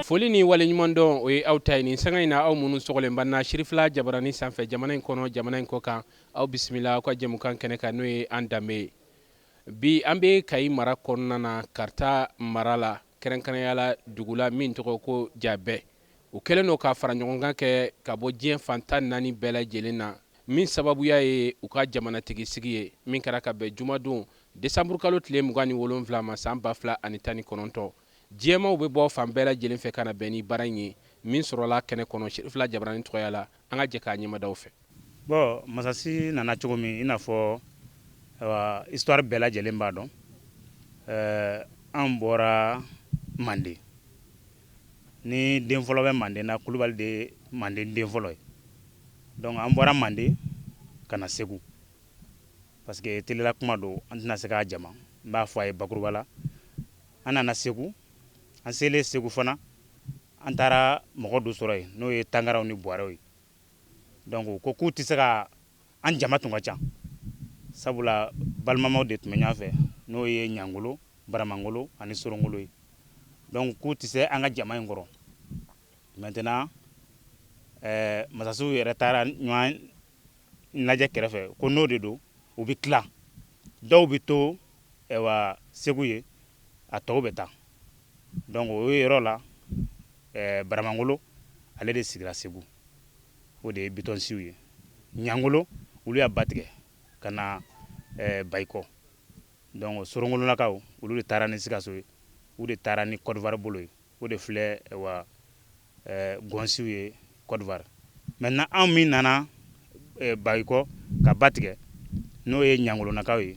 Foli ni waleɲuman dɔn o ye aw ta ye nin sanga in na aw minnu sɔgɔlen banna Cherifla jabarani sanfɛ jamana in kɔnɔ jamana in kɔ kan aw bisimila aw ka jɛmukan kɛnɛ kan n'o ye an danbe ye. Bi an bɛ Kayi mara kɔnɔna na Karata mara la kɛrɛnkɛrɛnnenya la dugu la min tɔgɔ ko Jabɛ. U kɛlen don ka fara ɲɔgɔn kan kɛ ka bɔ diɲɛ fan 14 bɛɛ lajɛlen na min sababuya ye u ka jamanatigi sigi ye min kɛra ka bɛn jumadon décembre kalo tile 27 ma san 2019. Diɛmaw bɛ bɔ fan bɛɛ lajɛlen fɛ ka na bɛn ni baara in ye min sɔrɔla kɛnɛ kɔnɔ Cherifla jabarani tɔgɔya la an ka jɛ k'a ɲɛmadaw fɛ. Bon masasi nana cogo min i n'a fɔ histoire bɛɛ lajɛlen b'a dɔn an bɔra Mande ni den fɔlɔ bɛ Mande na Kulubali de Mande den fɔlɔ ye donc an bɔra Mande ka na Segu parce que telela kuma don an tɛna se k'a jama n b'a fɔ a ye bakuruba la an nana Segu an selen Segu fana an taara mɔgɔ dɔ sɔrɔ yen n'o ye Tangaraw ni Buwarɛw ye donc u ko k'u tɛ se ka an jama tun ka ca sabula balimamaw de tun bɛ ɲɔgɔn fɛ n'o ye Ɲangolo Baramangolo ani Sorongolo ye donc k'u tɛ se an ka jama in kɔrɔ maintenant masasiw yɛrɛ taara ɲɔgɔn lajɛ kɛrɛfɛ ko n'o de don u bɛ tila dɔw bɛ to Segu ye a tɔw bɛ taa donc o yɔrɔ la Baramangolo ale de sigira Segu o de ye Bitonsiw ye Ɲangolo olu y'a batigɛ ka na Bayikɔ donc Sorongololakaw olu de taara ni Sikaso ye u de taara ni Côte d'Ivoire bolo ye o de filɛ Gɔnsiw ye Côte d'Ivoire maintenant anw min nana Bayikɔ ka batigɛ n'o ye Ɲangolonakaw ye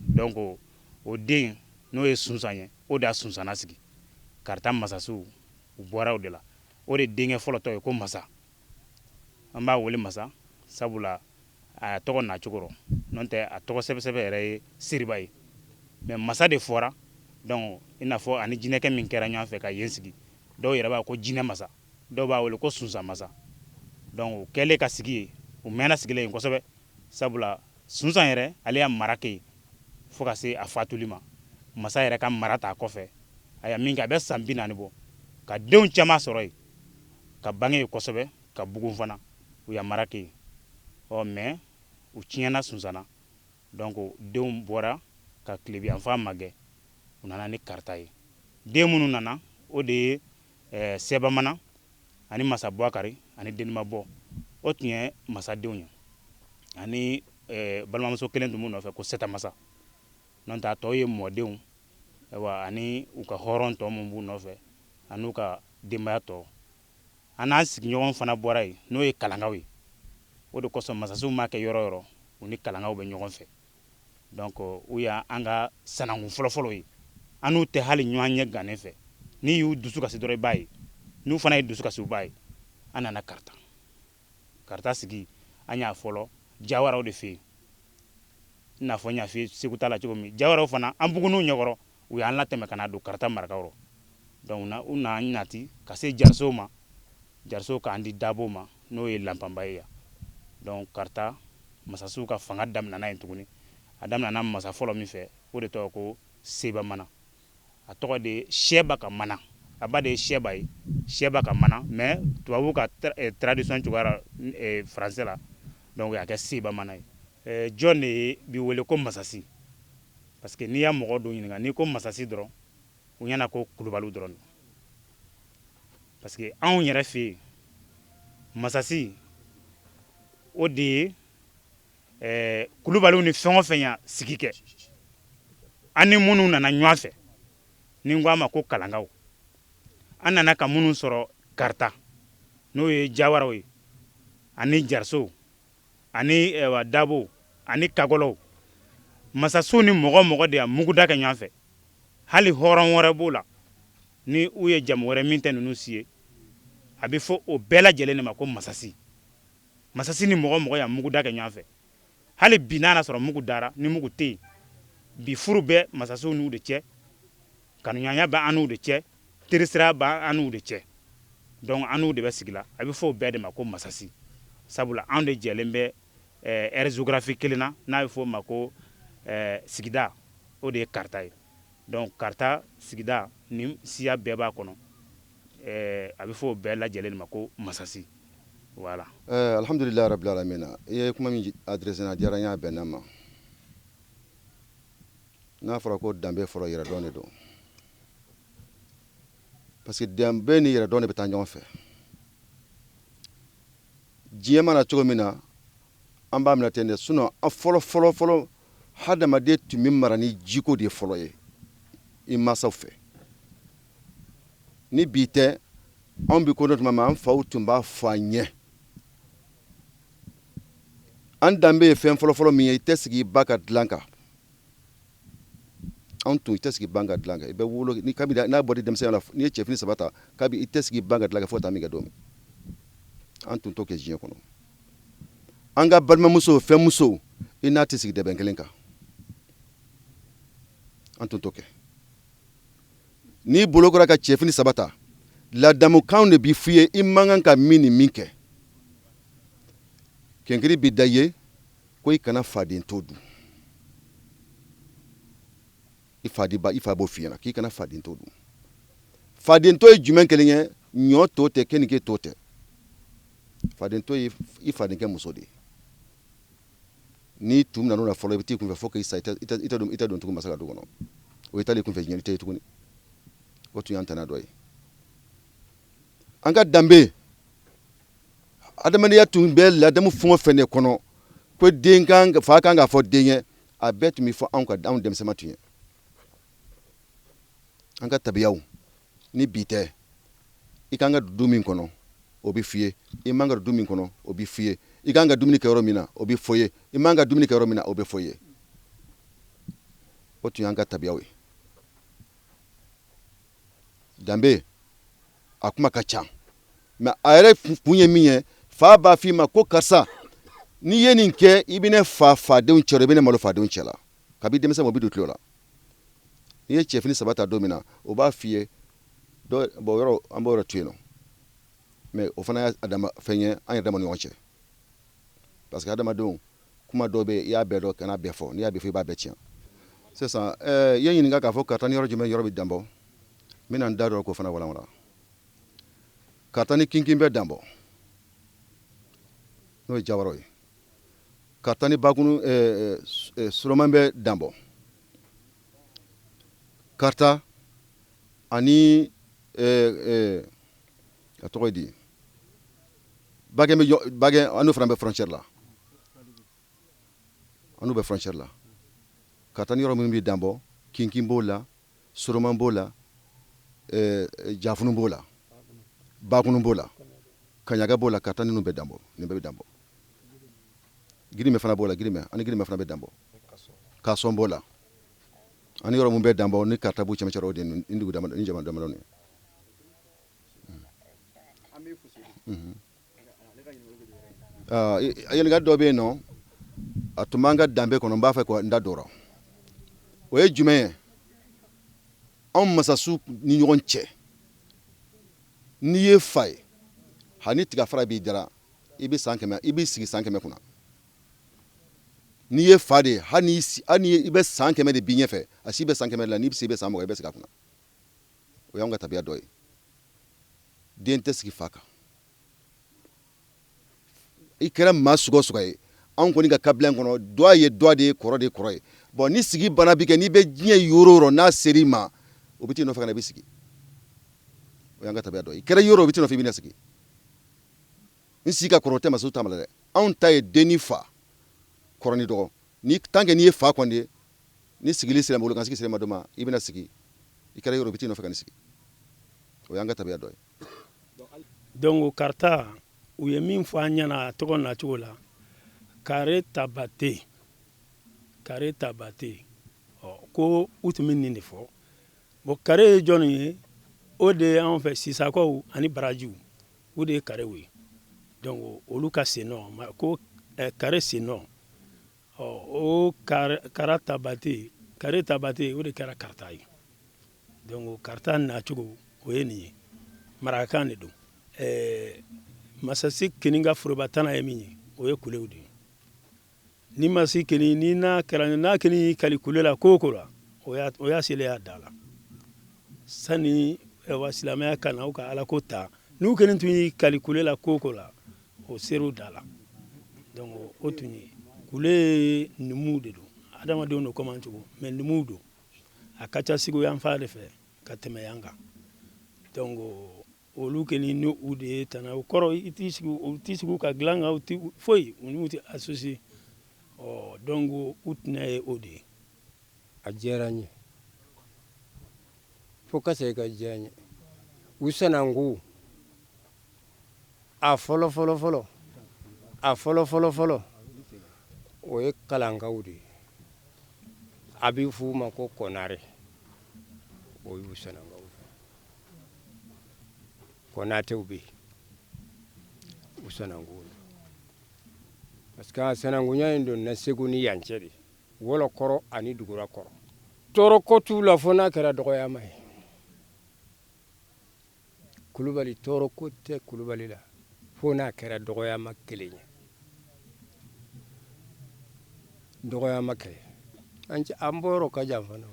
donc o den n'o ye Sunsan ye o de y'a Sunsana sigi Karata masasiw u bɔra o de la o de denkɛ fɔlɔtɔ ye ko Masa an b'a wele Masa sabula a tɔgɔ nacogo rɔ n'o tɛ a tɔgɔ sɛbɛsɛbɛ yɛrɛ ye Seriba ye mais Masa de fɔra donc i n'a fɔ ani jinɛkɛ min kɛra ɲɔgɔn fɛ ka yen sigi dɔw yɛrɛ b'a ko Jinɛ Masa dɔw b'a wele ko Sunsan Masa donc o kɛlen ka sigi ye u mɛnna sigilen yen kosɛbɛ sabula Sunsan yɛrɛ ale y'a mara kɛ yen fo ka se a fatuli ma Masa yɛrɛ ka mara t'a kɔfɛ a y'a min kɛ a bɛ san 40 bɔ ka denw caman sɔrɔ yen ka bange yen kosɛbɛ ka bugun fana u y'a mara kɛ yen mais u tiɲɛna Sunsana donc denw bɔra ka tilebiyanfan magɛ u nana ni Karata ye den minnu nana o de ye Sɛbamana ani Masa Buakari ani Denimabɔ o tun ye masadenw ye ani balimamuso kelen tun b'u nɔfɛ ko Sɛta Masa n'o tɛ a tɔw ye mɔdenw ani u ka hɔrɔn tɔ min b'u nɔfɛ ani u ka denbaya tɔ an n'an sigiɲɔgɔn fana bɔra yen n'o ye Kalankaw ye o de kosɔn masasiw m'a kɛ yɔrɔ yɔrɔ u ni Kalankaw bɛ ɲɔgɔn fɛ donc u y'an ka sanankun fɔlɔfɔlɔ ye an n'u tɛ hali ɲɔgɔn ɲɛ gannen fɛ n'i y'u dusu kasi dɔrɔn i b'a ye n'u fana ye dusu kasi u b'a ye an nana Karata sigi an y'a fɔlɔ Jawaraw de fɛ yen i n'a fɔ n y'a f'i ye Segu ta la cogo min Jawaraw fana an bugun'u ɲɛkɔrɔ u y'an latɛmɛ ka na don Karata marakaw rɔ donc u n'an nati ka se Jarisow ma Jarisow k'an di Dabow ma n'o ye Lanpanba ye yan donc Karata masasiw ka fanga daminɛna yen tuguni a daminɛna masa fɔlɔ min fɛ o de tɔgɔ ko Sebamana a tɔgɔ de ye Sɛba ka Mana a ba de ye Sɛba ye Sɛba ka Mana mais tubabuw ka traduction cogoya français la donc u y'a kɛ Sebamana ye jɔn de b'i wele ko Masasi parce que n'i y'a mɔgɔ dɔ ɲininka n'i ko Masasi dɔrɔn u ɲɛna ko Kulubaliw dɔrɔn parce que anw yɛrɛ fɛ yen Masasi o de ye Kulubaliw ni fɛn o fɛn y'a sigi kɛ an ni minnu nana ɲɔgɔn fɛ ni n ko a ma ko Kalankaw an nana ka minnu sɔrɔ Karata n'o ye Jawaraw ye ani Jarisow ani Dabow ani Kagɔlɔw masasiw ni mɔgɔ mɔgɔ de y'a muguda kɛ ɲɔgɔn fɛ hali hɔrɔn wɛrɛ b'o la ni u ye jamu wɛrɛ min tɛ ninnu si ye a bɛ fɔ o bɛɛ lajɛlen de ma ko masasi masasi ni mɔgɔ mɔgɔ y'a mugu da kɛ ɲɔgɔn fɛ hali bi n'a sɔrɔ mugu dara ni mugu tɛ yen bi furu bɛ masasiw n'u de cɛ kanuɲɔgɔnya bɛ an n'u de cɛ terisira bɛ an n'u de cɛ donc an n'u de bɛ sigi la a bɛ fɔ o bɛɛ de ma ko masasi sabula anw de jɛlen bɛ aire géographique kelen na n'a bɛ fɔ o ma ko sigida o de ye karita ye donc karita sigida ni siya bɛɛ b'a kɔnɔ a bɛ fɔ o bɛɛ lajɛlen de ma ko masasi voilà. Alhamdulillah rabbil alamin i ye kuma min adressé na diyara n y'a bɛn n'a ma n'a fɔra ko danbe fɔlɔ yɛrɛdɔn de don parce que danbe ni yɛrɛdɔn de bɛ taa ɲɔgɔn fɛ diɲɛ mana cogo min na an b'a minɛ ten de sinon a fɔlɔ hadamaden tun bɛ mara ni jiko de ye fɔlɔ ye i mansaw fɛ ni bi tɛ anw bi ko dɔ tuma ma an faw tun b'a fɔ an ɲɛ an danbe ye fɛn fɔlɔ min ye i tɛ sigi i ba ka dilan kan anw tun i tɛ sigi ba ka dilan kan i bɛ wolo ni kabini n'a bɔra denmisɛnya la n'i ye cɛfini 3 ta kabi i tɛ sigi ba ka dilan kan fo ka taa min kɛ don min an tun t'o kɛ diɲɛ kɔnɔ an ka balimamusow fɛnmusow i n'a tɛ sigi dɛbɛn kelen kan an tun t'o kɛ n'i bolo kɔra ka cɛfini 3 ta ladamukanw de b'i f'i ye i man kan ka min ni min kɛ kɛnkiri bi da ye ko i kana faden to dun i fa b'o f'i ɲɛna k'i kana faden to dun faden to ye jumɛn kelen ye ɲɔ to tɛ kenike to tɛ faden to ye i fadenkɛ muso de ye n'i tun nan'o la fɔlɔ i bɛ t'i kunfɛ fo k'i sa i tɛ don tugun masa ka du kɔnɔ o ye tali kunfɛ ɲɛli tɛ ye tuguni o tun y'an tana dɔ ye an ka danbe adamadenya tun bɛ ladamu fɛn o fɛn de kɔnɔ ko fa kan ka fɔ den ye a bɛɛ tun bɛ fɔ anw denmisɛnnin tun ye an ka tabiyaw ni bi tɛ i kan ka du min kɔnɔ o bɛ f'i ye i man ka du min kɔnɔ o bɛ f'i ye i kan ka dumuni kɛ yɔrɔ min na o bɛ fɔ ye i man ka dumuni kɛ yɔrɔ min na o bɛ fɔ ye o tun y'an ka tabiyaw ye danbe a kuma ka ca mais a yɛrɛ kun ye min ye fa b'a f'i ma ko karisa n'i ye nin kɛ i bɛ ne fadenw cɛ la i bɛ ne malo fadenw cɛ la kabi denmisɛn ma o bɛ don tulo la n'i ye cɛfini 3 ta don min na o b'a f'i ye bon yɔrɔ an b'o yɔrɔ to yen nɔ mais o fana y'a fɛn ye an yɛrɛ dama ni ɲɔgɔn cɛ parce que adamadenw kuma dɔw bɛ yen i y'a bɛɛ dɔn kana bɛɛ fɔ n'i y'a bɛɛ fɔ i b'a bɛɛ tiɲɛ sisan i ye ɲininka k'a fɔ karita ni yɔrɔ jumɛn yɔrɔ bɛ danbɔ n bɛna n da dɔ k'o fana walawala karita ni kinkin bɛ danbɔ n'o ye jawaraw ye karita ni bakunu soroman bɛ danbɔ karita ani a tɔgɔ ye di bagɛ an n'o fana bɛ frontière la an n'u bɛ frontière la karita ni yɔrɔ minnu bɛ danbɔ kinkin b'o la soroman b'o la jafunu b'o la bakunu b'o la kaɲaga b'o la karita ninnu bɛ danbɔ nin bɛɛ bɛ danbɔ girimɛ fana b'o la ani girimɛ fana bɛ danbɔ kasɔn b'o la ani yɔrɔ mun bɛ danbɔ ni karita b'u cɛmancɛ o de ye ni dugu ni jamana damadɔ ye ɲininkali dɔ bɛ yen nɔ a tun b'an ka danbe kɔnɔ n b'a fɛ ko n da don o ye jumɛn ye anw masasu ni ɲɔgɔn cɛ n'i ye fa ye hali ni tigafara b'i dara i b'i sigi san 100 kunna n'i ye fa de ye hali ni i bɛ san 100 de bi ɲɛfɛ a si bɛ san 100 de la n'i bɛ se i bɛ san 20 i bɛ sigi a kunna o y'anw ka tabiya dɔ ye den tɛ sigi fa kan i kɛra maa sugu o sugu ye anw kɔni ka kabila in kɔnɔ dɔ ye dɔ de ye kɔrɔ de ye kɔrɔ ye bon ni sigi bana bi kɛ n'i bɛ diɲɛ yɔrɔ o yɔrɔ n'a ser'i ma o bɛ t'i nɔfɛ ka na i bɛ sigi o y'an ka tabiya dɔ ye i kɛra yɔrɔ o bɛ t'i nɔfɛ i bɛ na sigi n sigi ka kɔrɔ o tɛ masaw ta ma la dɛ anw ta ye den ni fa kɔrɔ ni dɔgɔ ni tant que n'i ye fa kɔni ye ni sigili sera bolo kan sigi sera ma dɔ ma i bɛna sigi i kɛra yɔrɔ o bɛ t'i nɔfɛ ka na sigi o y'an ka tabiya dɔ ye donc karita u ye min fɔ an ɲɛna tɔgɔ nacogo la kare tabate ko u tun bɛ nin de fɔ bon kare ye jɔn ye o de an fɛ sisakaw ani barajiw o de ye karew ye donc olu ka senɔ ko kare senɔ o kara tabate kare tabate o de kɛra karata ye donc karata nacogo o ye nin ye marakakan de don masasi kini ka foroba tana ye min ye o ye kulew de ye ni masi kini ni n'a kini kali kule la ko o ko la o y'a selen y'a da la sani wa silamɛya ka na u ka alako ta n'u kɛlen tun y'i kali kule la ko o ko la o ser'u da la donc o tun ye kule ye numuw de don adamadenw de koman cogo mais numuw don a ka ca sigo yan fa de fɛ ka tɛmɛ yan kan donc olu kɛlen ni u de ye tana o kɔrɔ u t'i sigi u ka dilan kan u tɛ foyi u n'u tɛ associé donc u tɛna ye o de ye. A diyara n ye fo ka segin ka diya n ye u sanangu a fɔlɔ fɔlɔ o ye kalankaw de ye a bɛ f'u ma ko kɔnare o y'u sanangaw fɛ kɔnatew bɛ yen u sananguw parce que a sananguya in don na segu ni yan cɛ de wɔlɔ kɔrɔ ani dugura kɔrɔ tɔɔrɔ ko t'u la fo n'a kɛra dɔgɔyama ye kulubali tɔɔrɔ ko tɛ kulubali la fo n'a kɛra dɔgɔyama kelen ye dɔgɔyama kɛlɛ an bɔyɔrɔ ka jan fana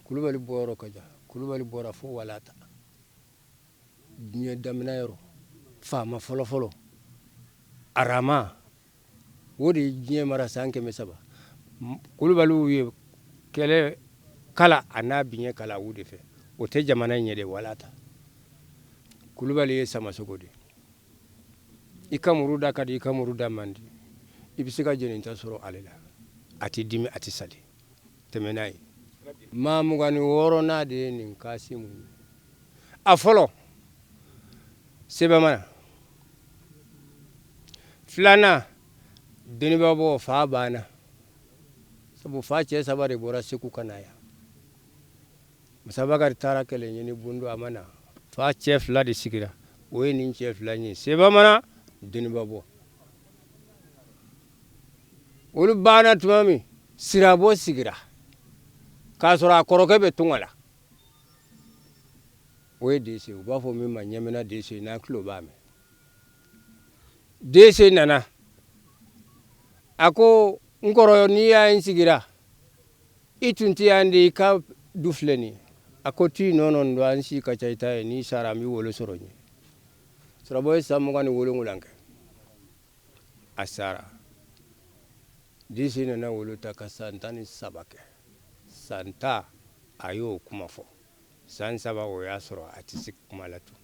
kulubali bɔyɔrɔ ka jan kulubali bɔra fo walata diɲɛ daminɛ yɔrɔ faama fɔlɔfɔlɔ arama o de ye diɲɛ mara san 300 kulubaliw ye kɛlɛ kala a n'a biɲɛ kala u de fɛ o tɛ jamana in ye de walata kulubali ye samasogo de i ka muru da ka di i ka muru da man di i bɛ se ka jeninta sɔrɔ ale la a tɛ dimi a tɛ sali tɛmɛ n'a ye maa 26nan de ye nin Kasimu ye a fɔlɔ Sebamana filanan Denibabɔ fa banna sabu fa cɛ 3 de bɔra Segu ka na yan Musabakari taara kɛlɛ ɲini Bundu a ma na fa cɛ 2 de sigira o ye nin cɛ 2 ye Sebamana Denibabɔ olu banna tuma min Sirabɔ sigira k'a sɔrɔ a kɔrɔkɛ bɛ tunga la o ye Dese u b'a fɔ min ma Ɲamina Dese n'a tulo b'a mɛn Dese nana a ko n kɔrɔ n'i y'a n sigira i tun tɛ yan de i ka du filɛ nin ye a ko tu nɔnɔ don an si ka ca i ta ye n'i sara an bɛ wolo sɔrɔ ɲɛ Sirabɔ ye san 27 kɛ a sara Dese nana wolo ta ka san 13 kɛ san 10 a y'o kuma fɔ san 3 o y'a sɔrɔ a tɛ se kuma la tun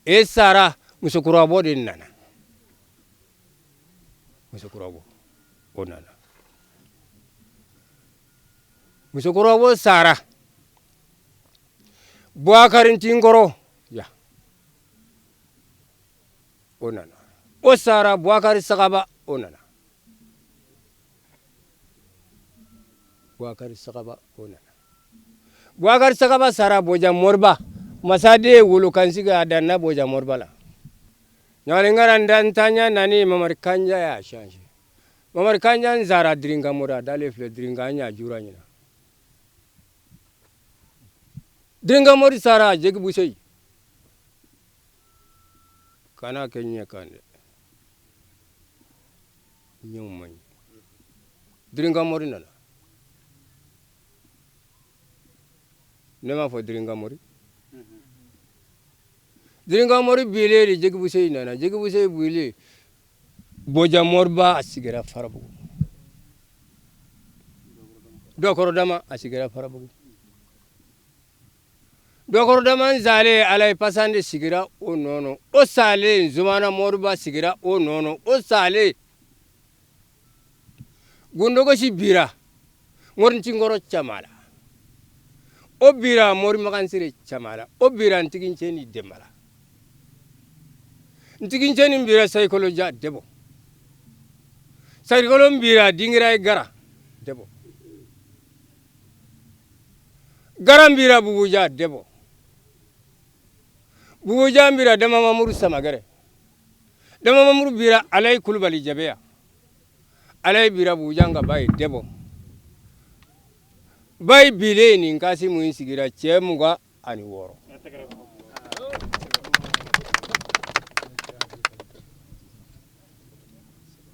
e sara musokɔrɔba de nana musokɔrɔba o nana musokɔrɔba sara Buakari Tinkɔrɔ ya o nana o sara Buakari Sagaba o nana Buakari Sagaba o nana Buakari Sagaba sara Boja Morba masade wolo kansiga adanna Boja Morba la nyalingara ndantanya nani Mamari Kanja ya change Mamari Kanja nzara dringa mora dale fle dringa nya jura nyina dringa mori sara jegi busei kana kenya kande nyumman dringa mori nana nema fo dringa mori bile de jegi busei nana jegi busei bile Boja Morba asigera farabugu dokoro dama asigera farabugu dokoro dama zale alay pasande sigira o nono o sale Zumana Morba sigira o nono o sale gundogo si bira morin cingoro chamala o bira mori makansire chamala o bira ntigincheni demala ntigincheni bira psychology debo psychology bira dingira gara debo garambira bubuja debo bubuja mbira dama mamuru samagare dama mamuru bira alai kulubali jabeya alai bira bubuja nga bai debo bai bile ni nkasi mu insigira chemuga ani woro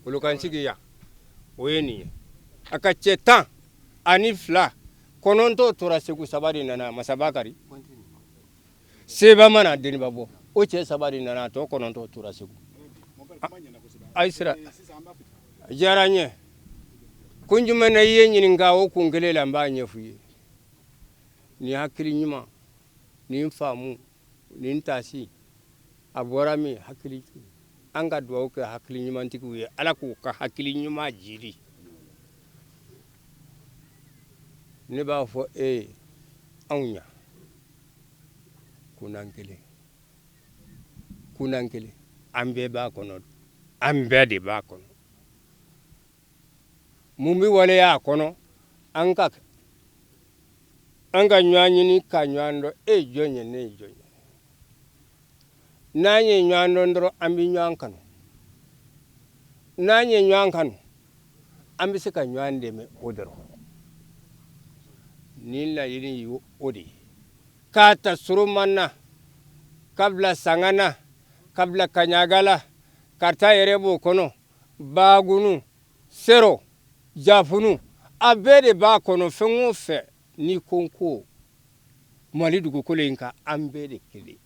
ulukan sigiya weni akacheta ani fla kononto tora segu sabari nana masabakari seba mana deni babo o che sabari nana to kononto tora segu aisra jaranye kunjuma na yenyi ngawo kungelela mbanye fuye ni hakili nyuma ni mfamu ni ntasi aborami hakili anga duwa ka hakili nyuma ntikuye ala ku ka hakili nyuma jiri ne b'a fɔ anw ɲa kunan kelen an bɛɛ b'a kɔnɔ an bɛɛ de b'a kɔnɔ mun bɛ waleya a kɔnɔ an ka ɲɔgɔn ɲini ka ɲɔgɔn dɔn e ye jɔn ye ne ye jɔn ye n'an ye ɲɔgɔn dɔn dɔrɔn an bɛ ɲɔgɔn kanu n'an ye ɲɔgɔn kanu an bɛ se ka ɲɔgɔn dɛmɛ o dɔrɔn ni laɲini y'o o de ye k'a ta soromana kabila sangana kabila kaɲagala ka taa yɛrɛ b'o kɔnɔ baagunu sero jafunu a bɛɛ de b'a kɔnɔ fɛn o fɛn n'i ko n ko mali dugukolo in kan an bɛɛ de kelen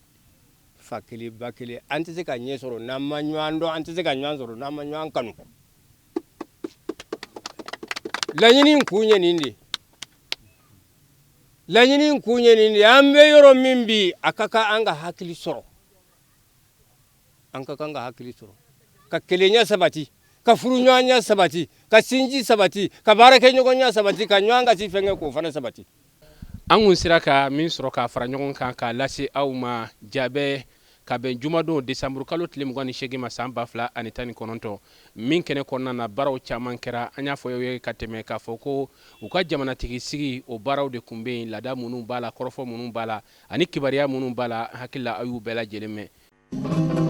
fa kelen ba kelen an tɛ se ka ɲɛ sɔrɔ n'an ma ɲɔgɔn dɔn an tɛ se ka ɲɔgɔn sɔrɔ n'an ma ɲɔgɔn kanu laɲini kun ye nin de laɲini kun ye nin de an bɛ yɔrɔ min bi a ka kan an ka hakili sɔrɔ an ka kan ka hakili sɔrɔ ka kelenya sabati ka furuɲɔgɔnya sabati ka sinji sabati ka baarakɛɲɔgɔnya sabati ka ɲɔgɔn kasi fɛnkɛ k'o fana sabati an kun sera ka min sɔrɔ k'a fara ɲɔgɔn kan k'a lase aw ma jaabɛ ka bɛn jumadon desanburu kalo tile 28 ma san 2019 min kɛnɛ kɔnɔna na baaraw caman kɛra an y'a fɔ aw ye ka tɛmɛ k'a fɔ ko u ka jamanatigi sigi o baaraw de kun bɛ yen laada minnu b'a la kɔrɔfɔ minnu b'a la ani kibaruya minnu b'a la hakili la aw y'u bɛɛ lajɛlen mɛn